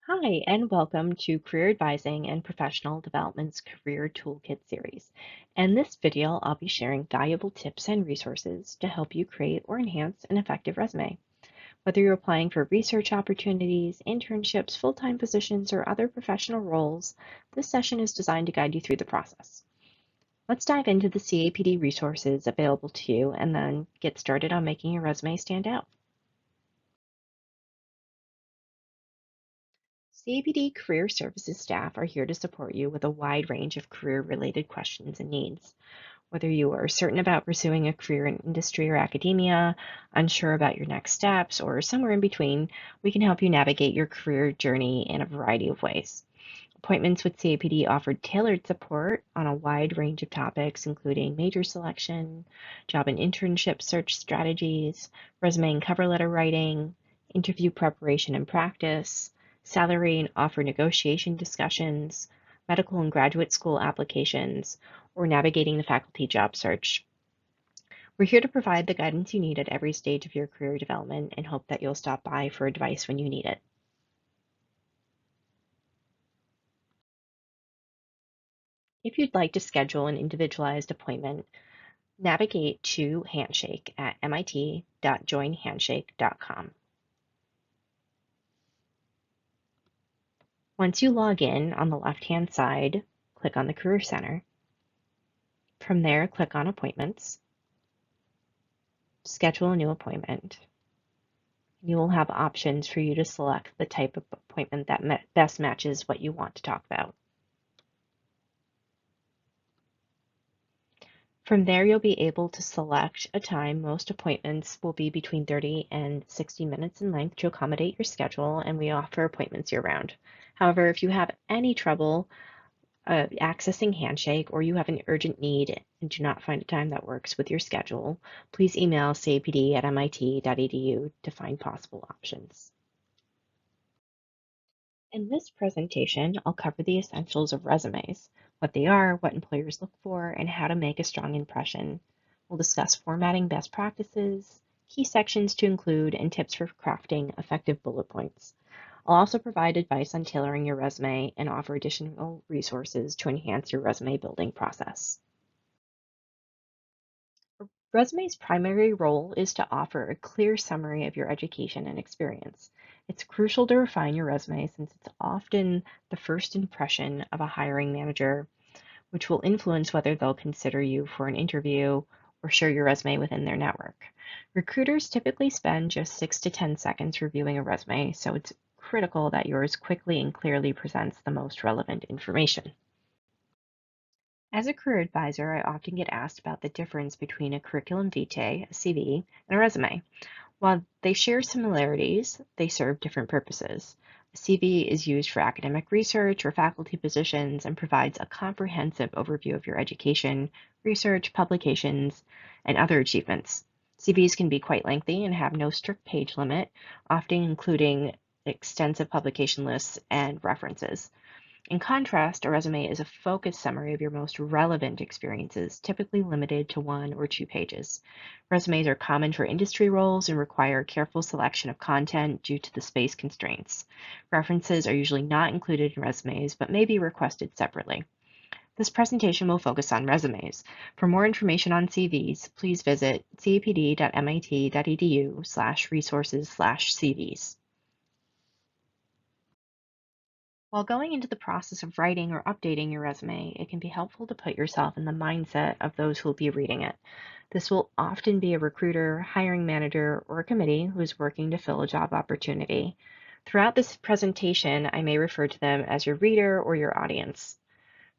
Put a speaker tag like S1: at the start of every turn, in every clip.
S1: Hi, and welcome to Career Advising and Professional Development's Career Toolkit series. In this video, I'll be sharing valuable tips and resources to help you create or enhance an effective resume. Whether you're applying for research opportunities, internships, full-time positions, or other professional roles, this session is designed to guide you through the process. Let's dive into the CAPD resources available to you and then get started on making your resume stand out. CAPD Career Services staff are here to support you with a wide range of career-related questions and needs. Whether you are certain about pursuing a career in industry or academia, unsure about your next steps, or somewhere in between, we can help you navigate your career journey in a variety of ways. Appointments with CAPD offer tailored support on a wide range of topics, including major selection, job and internship search strategies, resume and cover letter writing, interview preparation and practice, salary and offer negotiation discussions, medical and graduate school applications, or navigating the faculty job search. We're here to provide the guidance you need at every stage of your career development and hope that you'll stop by for advice when you need it. If you'd like to schedule an individualized appointment, navigate to Handshake at mit.joinhandshake.com. Once you log in, on the left-hand side, click on the Career Center. From there, click on Appointments, schedule a new appointment. You will have options for you to select the type of appointment that best matches what you want to talk about. From there, you'll be able to select a time. Most appointments will be between 30 and 60 minutes in length to accommodate your schedule, and we offer appointments year-round. However, if you have any trouble accessing Handshake or you have an urgent need and do not find a time that works with your schedule, please email capd@mit.edu to find possible options. In this presentation, I'll cover the essentials of resumes, what they are, what employers look for, and how to make a strong impression. We'll discuss formatting best practices, key sections to include, and tips for crafting effective bullet points. I'll also provide advice on tailoring your resume and offer additional resources to enhance your resume building process. A resume's primary role is to offer a clear summary of your education and experience. It's crucial to refine your resume since it's often the first impression of a hiring manager, which will influence whether they'll consider you for an interview or share your resume within their network. Recruiters typically spend just 6 to 10 seconds reviewing a resume, so it's critical that yours quickly and clearly presents the most relevant information. As a career advisor, I often get asked about the difference between a curriculum vitae, a CV, and a resume. While they share similarities, they serve different purposes. A CV is used for academic research or faculty positions and provides a comprehensive overview of your education, research, publications, and other achievements. CVs can be quite lengthy and have no strict page limit, often including extensive publication lists and references. In contrast, a resume is a focused summary of your most relevant experiences, typically limited to 1 or 2 pages. Resumes are common for industry roles and require careful selection of content due to the space constraints. References are usually not included in resumes, but may be requested separately. This presentation will focus on resumes. For more information on CVs, please visit capd.mit.edu/resources/CVs. While going into the process of writing or updating your resume, it can be helpful to put yourself in the mindset of those who will be reading it. This will often be a recruiter, hiring manager, or a committee who is working to fill a job opportunity. Throughout this presentation, I may refer to them as your reader or your audience.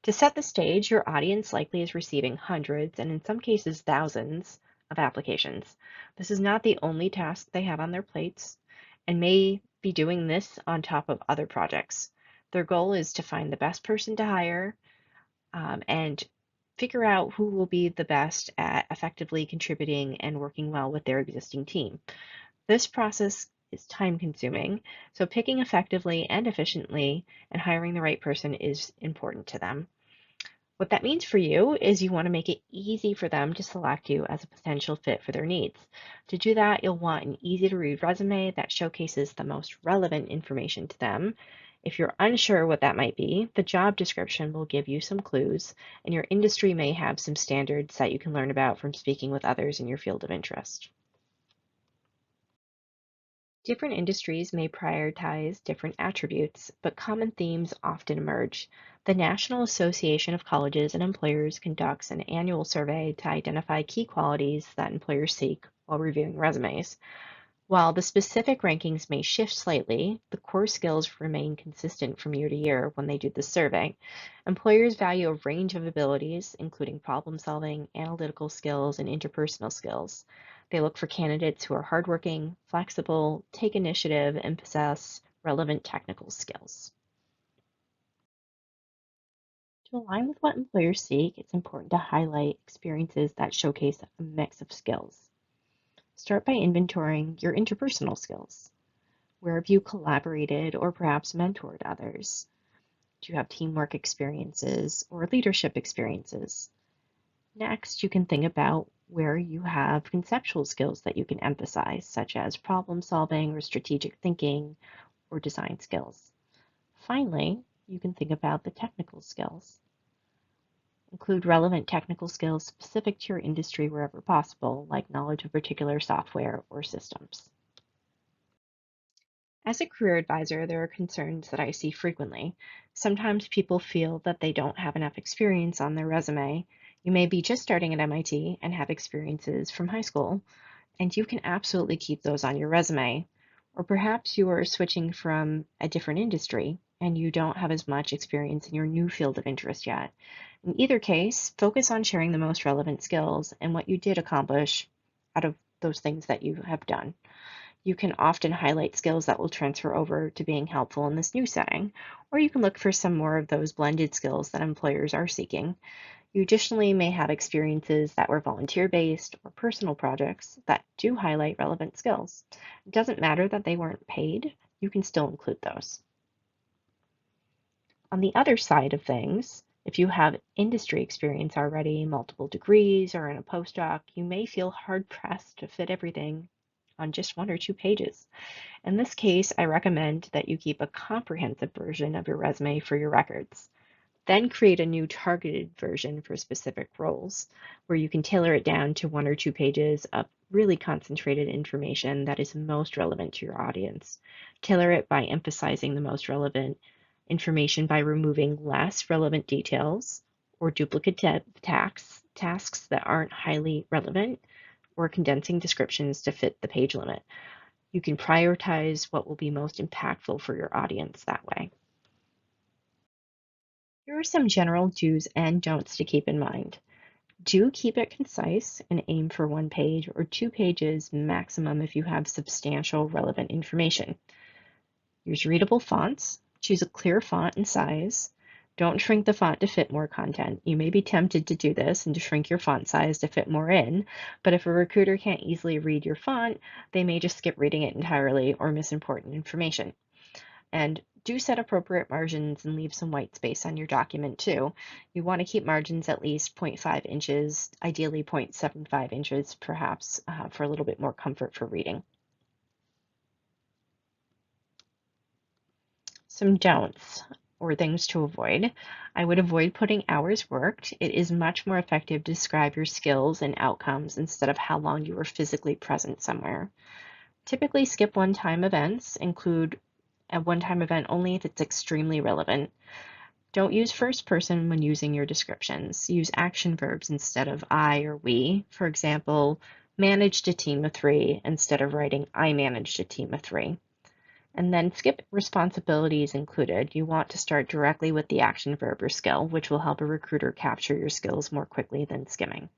S1: To set the stage, your audience likely is receiving hundreds, and in some cases thousands, of applications. This is not the only task they have on their plates, and may be doing this on top of other projects. Their goal is to find the best person to hire and figure out who will be the best at effectively contributing and working well with their existing team. This process is time consuming, so picking effectively and efficiently and hiring the right person is important to them. What that means for you is you want to make it easy for them to select you as a potential fit for their needs. To do that, you'll want an easy to read resume that showcases the most relevant information to them. If you're unsure what that might be, the job description will give you some clues, and your industry may have some standards that you can learn about from speaking with others in your field of interest. Different industries may prioritize different attributes, but common themes often emerge. The National Association of Colleges and Employers conducts an annual survey to identify key qualities that employers seek while reviewing resumes. While the specific rankings may shift slightly, the core skills remain consistent from year to year when they do the survey. Employers value a range of abilities, including problem solving, analytical skills, and interpersonal skills. They look for candidates who are hardworking, flexible, take initiative, and possess relevant technical skills. To align with what employers seek, it's important to highlight experiences that showcase a mix of skills. Start by inventorying your interpersonal skills. Where have you collaborated or perhaps mentored others? Do you have teamwork experiences or leadership experiences? Next, you can think about where you have conceptual skills that you can emphasize, such as problem solving or strategic thinking or design skills. Finally, you can think about the technical skills. Include relevant technical skills specific to your industry wherever possible, like knowledge of particular software or systems. As a career advisor, there are concerns that I see frequently. Sometimes people feel that they don't have enough experience on their resume. You may be just starting at MIT and have experiences from high school, and you can absolutely keep those on your resume. Or perhaps you are switching from a different industry and you don't have as much experience in your new field of interest yet. In either case, focus on sharing the most relevant skills and what you did accomplish out of those things that you have done. You can often highlight skills that will transfer over to being helpful in this new setting, or you can look for some more of those blended skills that employers are seeking. You additionally may have experiences that were volunteer-based or personal projects that do highlight relevant skills. It doesn't matter that they weren't paid, you can still include those. On the other side of things, if you have industry experience already, multiple degrees, or in a postdoc, you may feel hard-pressed to fit everything on just 1 or 2 pages. In this case, I recommend that you keep a comprehensive version of your resume for your records. Then create a new targeted version for specific roles, where you can tailor it down to 1 or 2 pages of really concentrated information that is most relevant to your audience. Tailor it by emphasizing the most relevant information by removing less relevant details or duplicate tasks that aren't highly relevant, or condensing descriptions to fit the page limit. You can prioritize what will be most impactful for your audience that way. Here are some general do's and don'ts to keep in mind. Do keep it concise and aim for 1 page or 2 pages maximum if you have substantial relevant information. Use readable fonts. Choose a clear font and size. Don't shrink the font to fit more content. You may be tempted to do this and to shrink your font size to fit more in, but if a recruiter can't easily read your font, they may just skip reading it entirely or miss important information. And do set appropriate margins and leave some white space on your document too. You want to keep margins at least 0.5 inches, ideally 0.75 inches perhaps, for a little bit more comfort for reading. Some don'ts or things to avoid. I would avoid putting hours worked. It is much more effective to describe your skills and outcomes instead of how long you were physically present somewhere. Typically skip one-time events, include a one-time event only if it's extremely relevant. Don't use first person when using your descriptions. Use action verbs instead of I or we. For example, managed a team of 3 instead of writing I managed a team of 3. And then skip responsibilities included. You want to start directly with the action verb or skill, which will help a recruiter capture your skills more quickly than skimming.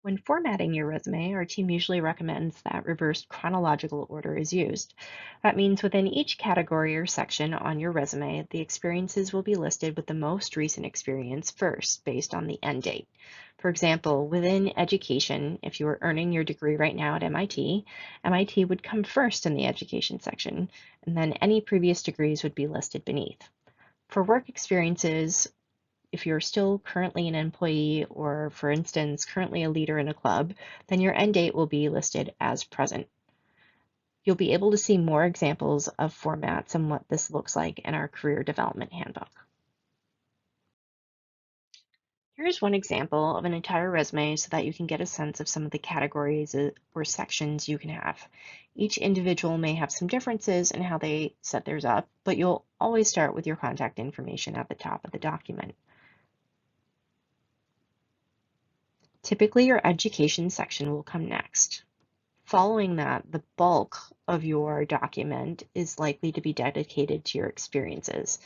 S1: When formatting your resume, our team usually recommends that reversed chronological order is used. That means within each category or section on your resume, the experiences will be listed with the most recent experience first, based on the end date. For example, within education, if you are earning your degree right now at MIT, MIT would come first in the education section, and then any previous degrees would be listed beneath. For work experiences, if you're still currently an employee or, for instance, currently a leader in a club, then your end date will be listed as present. You'll be able to see more examples of formats and what this looks like in our Career Development Handbook. Here's one example of an entire resume so that you can get a sense of some of the categories or sections you can have. Each individual may have some differences in how they set theirs up, but you'll always start with your contact information at the top of the document. Typically, your education section will come next. Following that, the bulk of your document is likely to be dedicated to your experiences.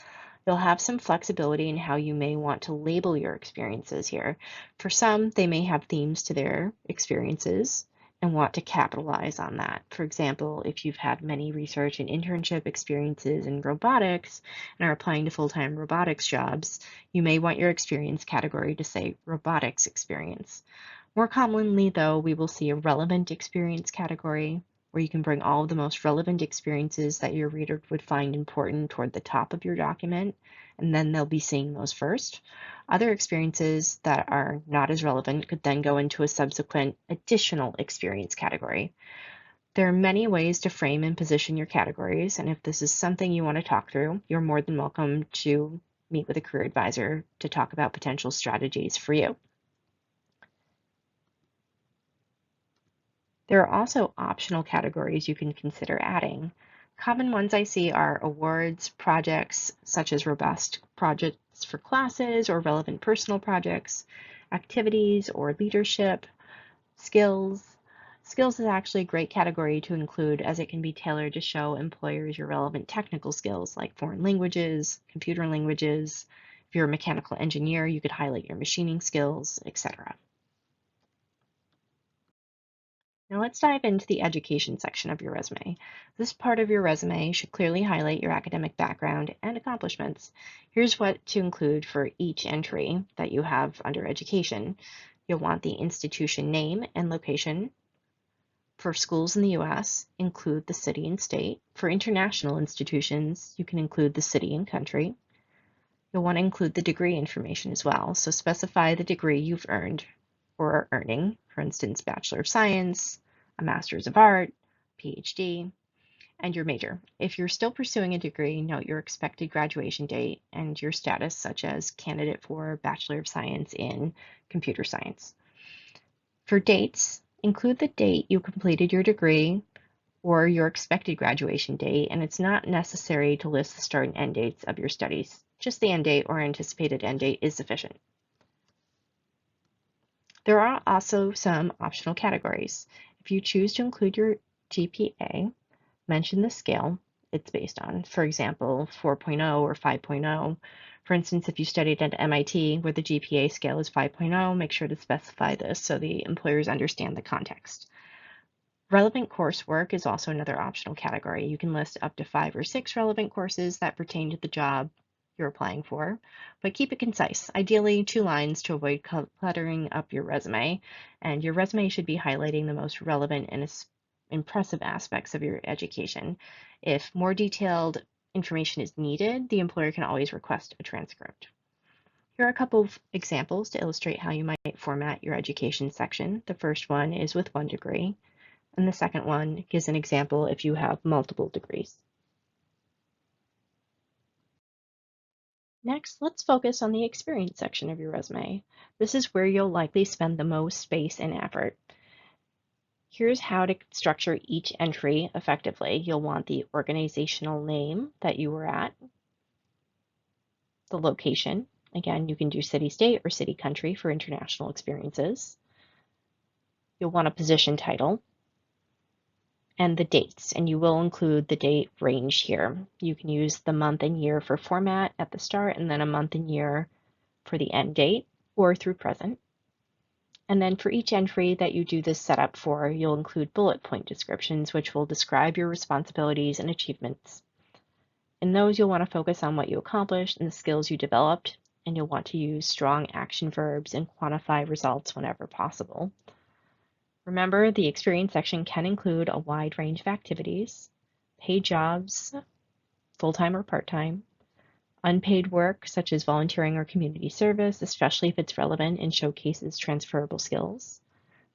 S1: You'll have some flexibility in how you may want to label your experiences here. For some, they may have themes to their experiences and want to capitalize on that. For example, if you've had many research and internship experiences in robotics and are applying to full-time robotics jobs, you may want your experience category to say robotics experience. More commonly, though, we will see a relevant experience category where you can bring all of the most relevant experiences that your reader would find important toward the top of your document, and then they'll be seeing those first. Other experiences that are not as relevant could then go into a subsequent additional experience category. There are many ways to frame and position your categories, and if this is something you want to talk through, you're more than welcome to meet with a career advisor to talk about potential strategies for you. There are also optional categories you can consider adding. Common ones I see are awards, projects such as robust projects for classes or relevant personal projects, activities or leadership, skills. Skills is actually a great category to include as it can be tailored to show employers your relevant technical skills like foreign languages, computer languages. If you're a mechanical engineer, you could highlight your machining skills, etc. Now let's dive into the education section of your resume. This part of your resume should clearly highlight your academic background and accomplishments. Here's what to include for each entry that you have under education. You'll want the institution name and location. For schools in the US, include the city and state. For international institutions, you can include the city and country. You'll want to include the degree information as well, so specify the degree you've earned or are earning, for instance, Bachelor of Science, a Master's of Art, PhD, and your major. If you're still pursuing a degree, note your expected graduation date and your status, such as candidate for Bachelor of Science in Computer Science. For dates, include the date you completed your degree or your expected graduation date, and it's not necessary to list the start and end dates of your studies. Just the end date or anticipated end date is sufficient. There are also some optional categories. If you choose to include your GPA, mention the scale it's based on. For example, 4.0 or 5.0. For instance, if you studied at MIT where the GPA scale is 5.0, make sure to specify this so the employers understand the context. Relevant coursework is also another optional category. You can list up to 5 or 6 relevant courses that pertain to the job you're applying for, but keep it concise. Ideally, 2 lines to avoid cluttering up your resume, and your resume should be highlighting the most relevant and impressive aspects of your education. If more detailed information is needed, the employer can always request a transcript. Here are a couple of examples to illustrate how you might format your education section. The first one is with 1 degree. And the second one gives an example if you have multiple degrees. Next, let's focus on the experience section of your resume. This is where you'll likely spend the most space and effort. Here's how to structure each entry effectively. You'll want the organizational name that you were at, the location. Again, you can do city, state, or city, country for international experiences. You'll want a position title, and the dates, and you will include the date range here. You can use the month and year for format at the start and then a month and year for the end date or through present. And then for each entry that you do this setup for, you'll include bullet point descriptions, which will describe your responsibilities and achievements. In those, you'll want to focus on what you accomplished and the skills you developed, and you'll want to use strong action verbs and quantify results whenever possible. Remember, the experience section can include a wide range of activities, paid jobs, full-time or part-time, Unpaid work, such as volunteering or community service, especially if it's relevant and showcases transferable skills.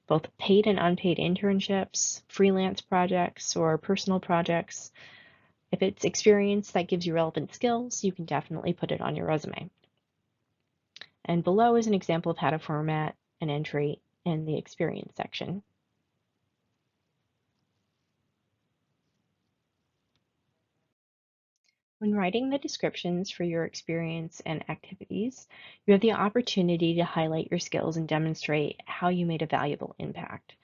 S1: Both paid and unpaid internships, freelance projects, or personal projects. If it's experience that gives you relevant skills, you can definitely put it on your resume. And below is an example of how to format an entry in the experience section. When writing the descriptions for your experience and activities, you have the opportunity to highlight your skills and demonstrate how you made a valuable impact.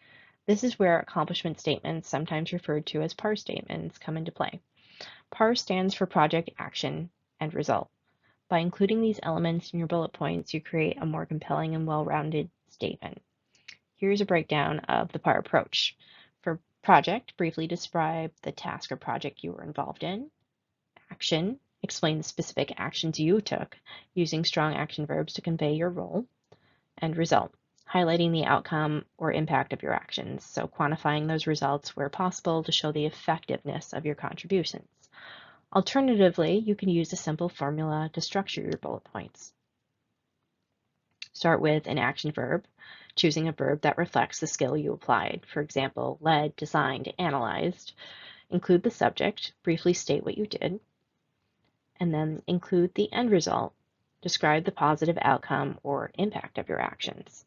S1: This is where accomplishment statements, sometimes referred to as PAR statements, come into play. PAR stands for Project, Action, and Result. By including these elements in your bullet points, you create a more compelling and well-rounded statement. Here's a breakdown of the PAR approach. For project, briefly describe the task or project you were involved in. Action, explain the specific actions you took, using strong action verbs to convey your role. And result, highlighting the outcome or impact of your actions, so quantifying those results where possible to show the effectiveness of your contributions. Alternatively, you can use a simple formula to structure your bullet points. Start with an action verb, choosing a verb that reflects the skill you applied. For example, led, designed, analyzed. Include the subject, briefly state what you did, and then include the end result. Describe the positive outcome or impact of your actions.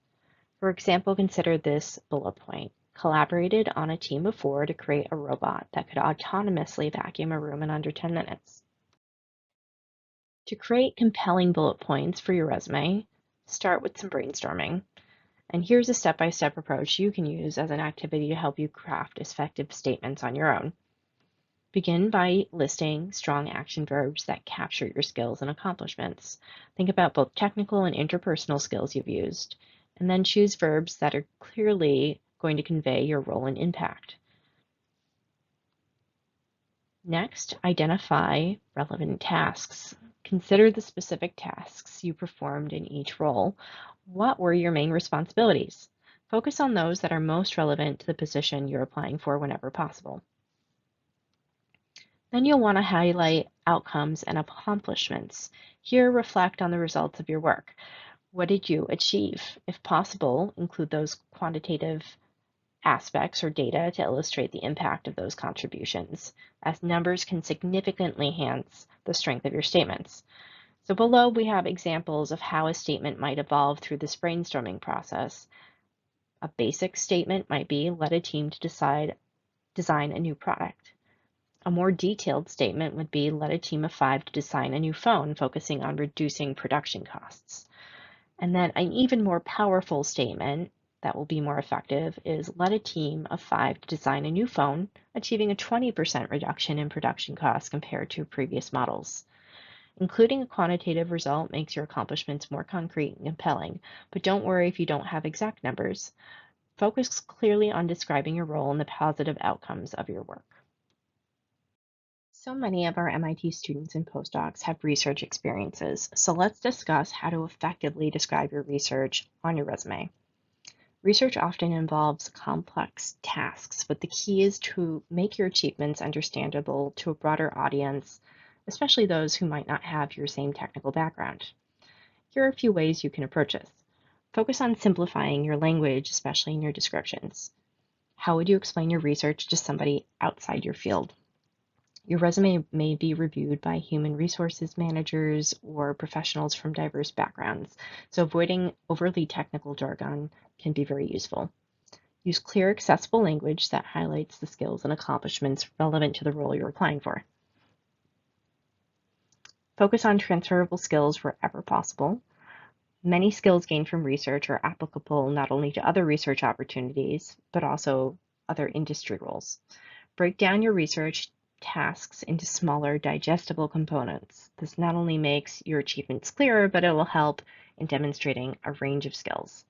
S1: For example, consider this bullet point. Collaborated on a team of 4 to create a robot that could autonomously vacuum a room in under 10 minutes. To create compelling bullet points for your resume, start with some brainstorming. And here's a step-by-step approach you can use as an activity to help you craft effective statements on your own. Begin by listing strong action verbs that capture your skills and accomplishments. Think about both technical and interpersonal skills you've used, and then choose verbs that are clearly going to convey your role and impact. Next, identify relevant tasks. Consider the specific tasks you performed in each role. What were your main responsibilities? Focus on those that are most relevant to the position you're applying for whenever possible. Then you'll want to highlight outcomes and accomplishments. Here, reflect on the results of your work. What did you achieve? If possible, include those quantitative aspects or data to illustrate the impact of those contributions, as numbers can significantly enhance the strength of your statements. So below we have examples of how a statement might evolve through this brainstorming process. A basic statement might be, led a team to design a new product. A more detailed statement would be, led a team of 5 to design a new phone, focusing on reducing production costs. And then an even more powerful statement that will be more effective is, led a team of 5 to design a new phone, achieving a 20% reduction in production costs compared to previous models. Including a quantitative result makes your accomplishments more concrete and compelling, but don't worry if you don't have exact numbers. Focus clearly on describing your role and the positive outcomes of your work. So many of our MIT students and postdocs have research experiences, so let's discuss how to effectively describe your research on your resume. Research often involves complex tasks, but the key is to make your achievements understandable to a broader audience, especially those who might not have your same technical background. Here are a few ways you can approach this. Focus on simplifying your language, especially in your descriptions. How would you explain your research to somebody outside your field? Your resume may be reviewed by human resources managers or professionals from diverse backgrounds, so avoiding overly technical jargon can be very useful. Use clear, accessible language that highlights the skills and accomplishments relevant to the role you're applying for. Focus on transferable skills wherever possible. Many skills gained from research are applicable not only to other research opportunities, but also other industry roles. Break down your research tasks into smaller, digestible components. This not only makes your achievements clearer, but it will help in demonstrating a range of skills.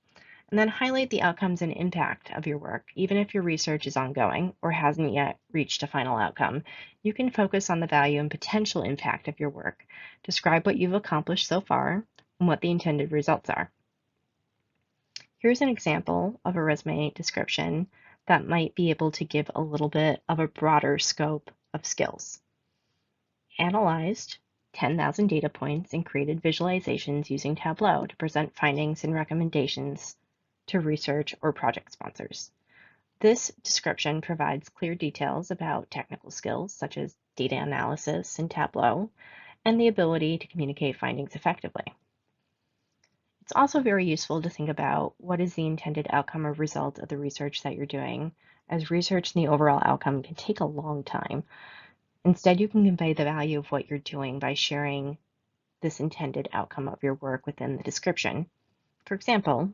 S1: And then highlight the outcomes and impact of your work. Even if your research is ongoing or hasn't yet reached a final outcome, you can focus on the value and potential impact of your work. Describe what you've accomplished so far and what the intended results are. Here's an example of a resume description that might be able to give a little bit of a broader scope of skills. Analyzed 10,000 data points and created visualizations using Tableau to present findings and recommendations to research or project sponsors. This description provides clear details about technical skills such as data analysis in Tableau and the ability to communicate findings effectively. It's also very useful to think about what is the intended outcome or result of the research that you're doing, as research and the overall outcome can take a long time. Instead, you can convey the value of what you're doing by sharing this intended outcome of your work within the description. For example,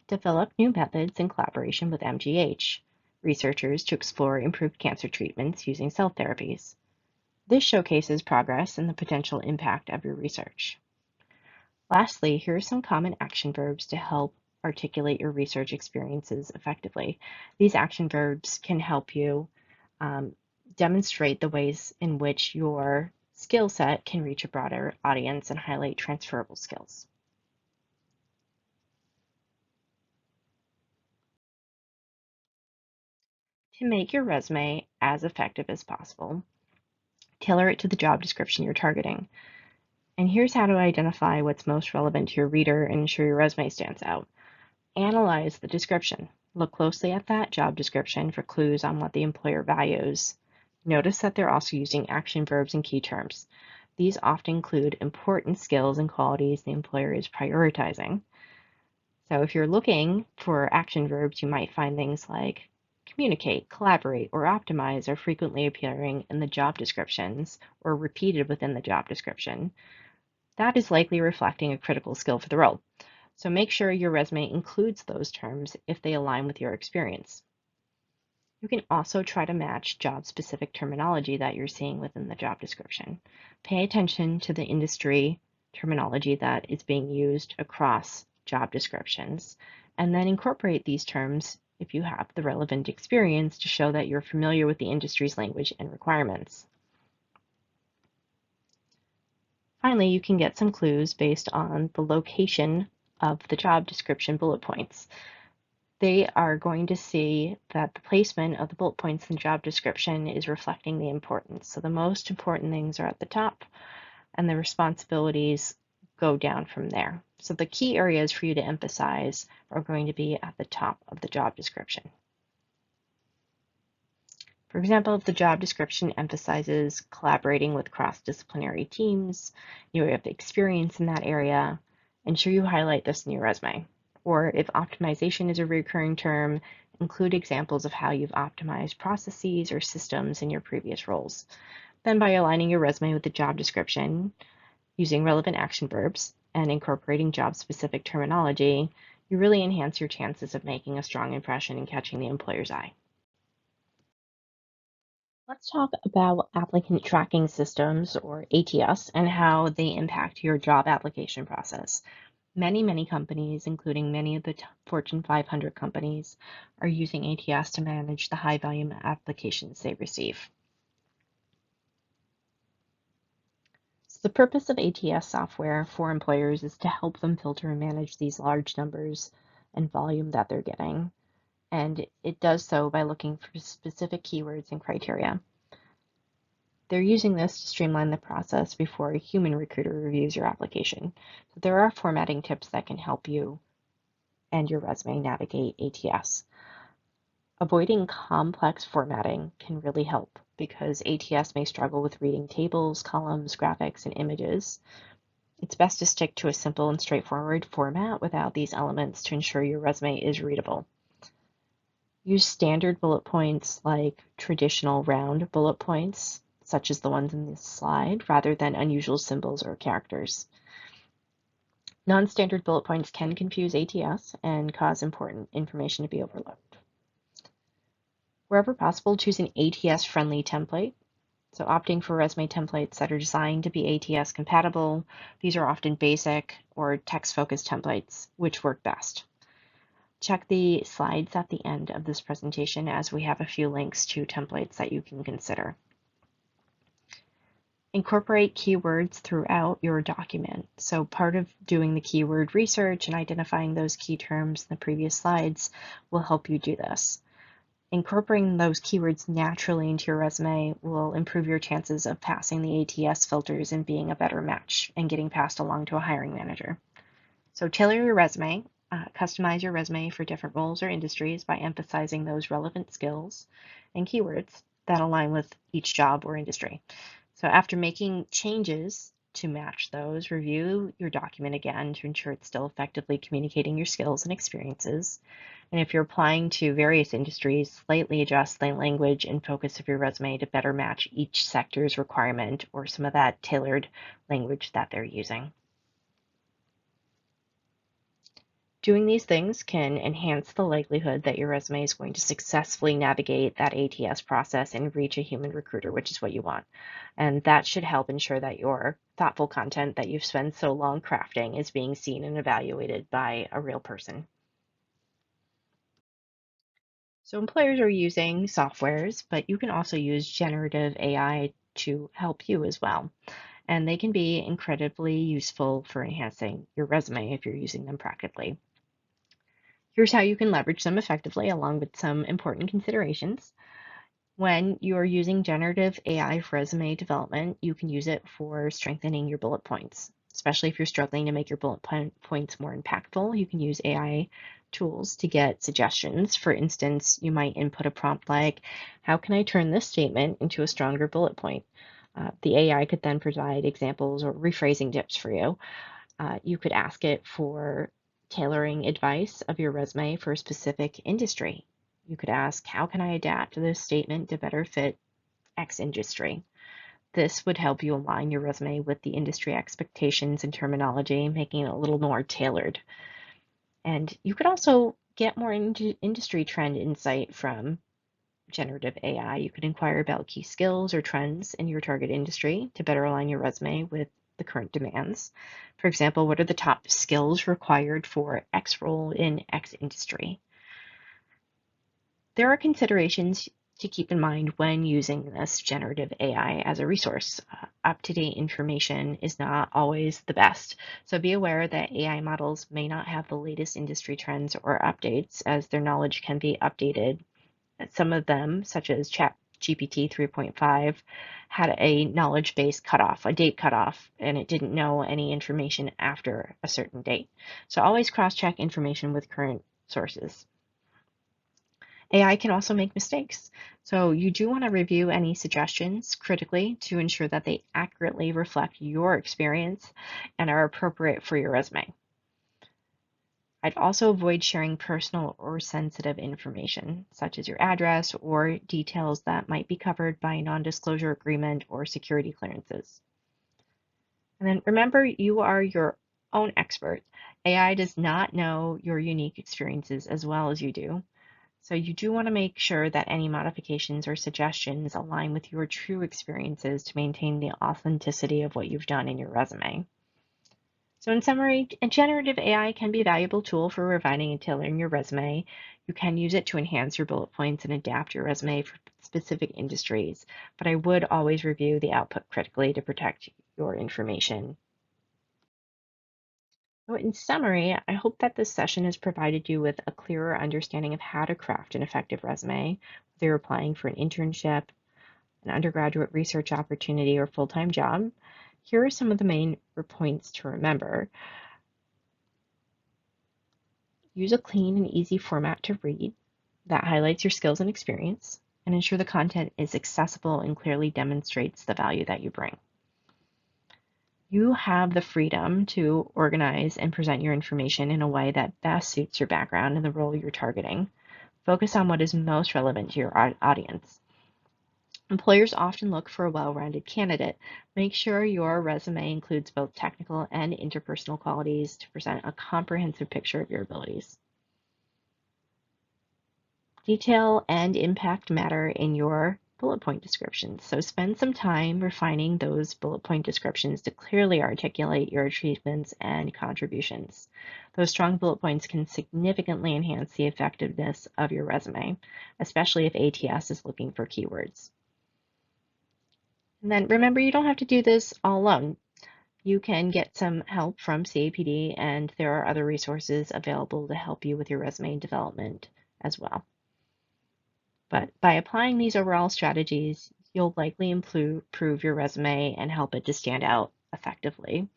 S1: develop new methods in collaboration with MGH researchers to explore improved cancer treatments using cell therapies. This showcases progress and the potential impact of your research. Lastly, here are some common action verbs to help articulate your research experiences effectively. These action verbs can help you demonstrate the ways in which your skill set can reach a broader audience and highlight transferable skills. To make your resume as effective as possible, tailor it to the job description you're targeting. And here's how to identify what's most relevant to your reader and ensure your resume stands out. Analyze the description. Look closely at that job description for clues on what the employer values. Notice that they're also using action verbs and key terms. These often include important skills and qualities the employer is prioritizing. So if you're looking for action verbs, you might find things like communicate, collaborate, or optimize are frequently appearing in the job descriptions or repeated within the job description. That is likely reflecting a critical skill for the role. So make sure your resume includes those terms if they align with your experience. You can also try to match job-specific terminology that you're seeing within the job description. Pay attention to the industry terminology that is being used across job descriptions, and then incorporate these terms if you have the relevant experience to show that you're familiar with the industry's language and requirements. Finally, you can get some clues based on the location of the job description bullet points. They are going to see that the placement of the bullet points in the job description is reflecting the importance. So the most important things are at the top and the responsibilities go down from there. So the key areas for you to emphasize are going to be at the top of the job description. For example, if the job description emphasizes collaborating with cross-disciplinary teams, you have experience in that area, ensure you highlight this in your resume. Or if optimization is a recurring term, include examples of how you've optimized processes or systems in your previous roles. Then by aligning your resume with the job description, using relevant action verbs, and incorporating job-specific terminology, you really enhance your chances of making a strong impression and catching the employer's eye. Let's talk about applicant tracking systems, or ATS, and how they impact your job application process. Many companies, including many of the Fortune 500 companies, are using ATS to manage the high volume applications they receive. So the purpose of ATS software for employers is to help them filter and manage these large numbers and volume that they're getting. And it does so by looking for specific keywords and criteria. They're using this to streamline the process before a human recruiter reviews your application. So there are formatting tips that can help you and your resume navigate ATS. Avoiding complex formatting can really help because ATS may struggle with reading tables, columns, graphics, and images. It's best to stick to a simple and straightforward format without these elements to ensure your resume is readable. Use standard bullet points like traditional round bullet points, such as the ones in this slide, rather than unusual symbols or characters. Non-standard bullet points can confuse ATS and cause important information to be overlooked. Wherever possible, choose an ATS-friendly template. So opting for resume templates that are designed to be ATS compatible. These are often basic or text-focused templates, which work best. Check the slides at the end of this presentation as we have a few links to templates that you can consider. Incorporate keywords throughout your document. So part of doing the keyword research and identifying those key terms in the previous slides will help you do this. Incorporating those keywords naturally into your resume will improve your chances of passing the ATS filters and being a better match and getting passed along to a hiring manager. So tailor your resume, customize your resume for different roles or industries by emphasizing those relevant skills and keywords that align with each job or industry. So after making changes to match those, review your document again to ensure it's still effectively communicating your skills and experiences. And if you're applying to various industries, slightly adjust the language and focus of your resume to better match each sector's requirement or some of that tailored language that they're using. Doing these things can enhance the likelihood that your resume is going to successfully navigate that ATS process and reach a human recruiter, which is what you want. And that should help ensure that your thoughtful content that you've spent so long crafting is being seen and evaluated by a real person. So employers are using softwares, but you can also use generative AI to help you as well. And they can be incredibly useful for enhancing your resume if you're using them practically. Here's how you can leverage them effectively, along with some important considerations. When you're using generative AI for resume development, you can use it for strengthening your bullet points, especially if you're struggling to make your points more impactful. You can use AI tools to get suggestions. For instance, you might input a prompt like, how can I turn this statement into a stronger bullet point? The AI could then provide examples or rephrasing tips for you. You could ask it for tailoring advice of your resume for a specific industry. You could ask, how can I adapt this statement to better fit X industry? This would help you align your resume with the industry expectations and terminology, making it a little more tailored. And you could also get more industry trend insight from generative AI. You could inquire about key skills or trends in your target industry to better align your resume with the current demands. For example, what are the top skills required for X role in X industry? There are considerations to keep in mind when using this generative AI as a resource. Up-to-date information is not always the best, so be aware that AI models may not have the latest industry trends or updates, as their knowledge can be updated. Some of them, such as ChatGPT 3.5, had a knowledge base cutoff, a date cutoff, and it didn't know any information after a certain date. So always cross-check information with current sources. AI can also make mistakes, so you do want to review any suggestions critically to ensure that they accurately reflect your experience and are appropriate for your resume. I'd also avoid sharing personal or sensitive information, such as your address or details that might be covered by a non-disclosure agreement or security clearances. And then remember, you are your own expert. AI does not know your unique experiences as well as you do. So you do want to make sure that any modifications or suggestions align with your true experiences to maintain the authenticity of what you've done in your resume. So in summary, a generative AI can be a valuable tool for refining and tailoring your resume. You can use it to enhance your bullet points and adapt your resume for specific industries, but I would always review the output critically to protect your information. So in summary, I hope that this session has provided you with a clearer understanding of how to craft an effective resume, whether you're applying for an internship, an undergraduate research opportunity, or full-time job. Here are some of the main points to remember. Use a clean and easy format to read that highlights your skills and experience, and ensure the content is accessible and clearly demonstrates the value that you bring. You have the freedom to organize and present your information in a way that best suits your background and the role you're targeting. Focus on what is most relevant to your audience. Employers often look for a well-rounded candidate. Make sure your resume includes both technical and interpersonal qualities to present a comprehensive picture of your abilities. Detail and impact matter in your bullet point descriptions. So spend some time refining those bullet point descriptions to clearly articulate your achievements and contributions. Those strong bullet points can significantly enhance the effectiveness of your resume, especially if ATS is looking for keywords. And then remember, you don't have to do this all alone. You can get some help from CAPD, and there are other resources available to help you with your resume development as well. But by applying these overall strategies, you'll likely improve your resume and help it to stand out effectively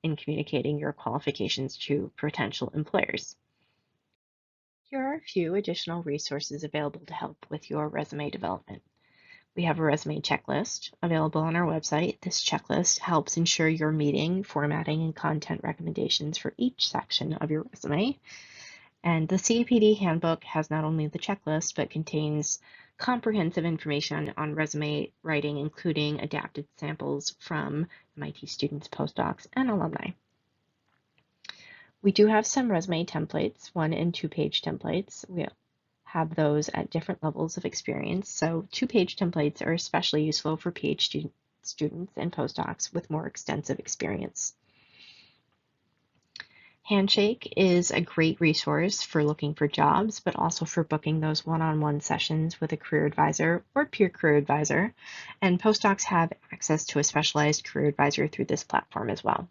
S1: in communicating your qualifications to potential employers. Here are a few additional resources available to help with your resume development. We have a resume checklist available on our website. This checklist helps ensure you're meeting formatting and content recommendations for each section of your resume. And the CAPD handbook has not only the checklist, but contains comprehensive information on resume writing, including adapted samples from MIT students, postdocs, and alumni. We do have some resume templates, 1 and 2-page templates. We have those at different levels of experience. So 2-page templates are especially useful for PhD students and postdocs with more extensive experience. Handshake is a great resource for looking for jobs, but also for booking those one-on-one sessions with a career advisor or peer career advisor. And postdocs have access to a specialized career advisor through this platform as well.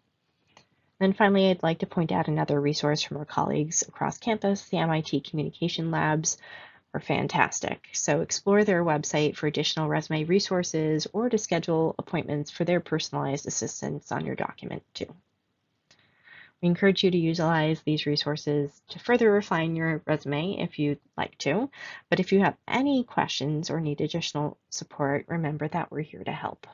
S1: And finally, I'd like to point out another resource from our colleagues across campus. The MIT Communication Labs are fantastic. So explore their website for additional resume resources or to schedule appointments for their personalized assistance on your document too. We encourage you to utilize these resources to further refine your resume if you'd like to. But if you have any questions or need additional support, remember that we're here to help.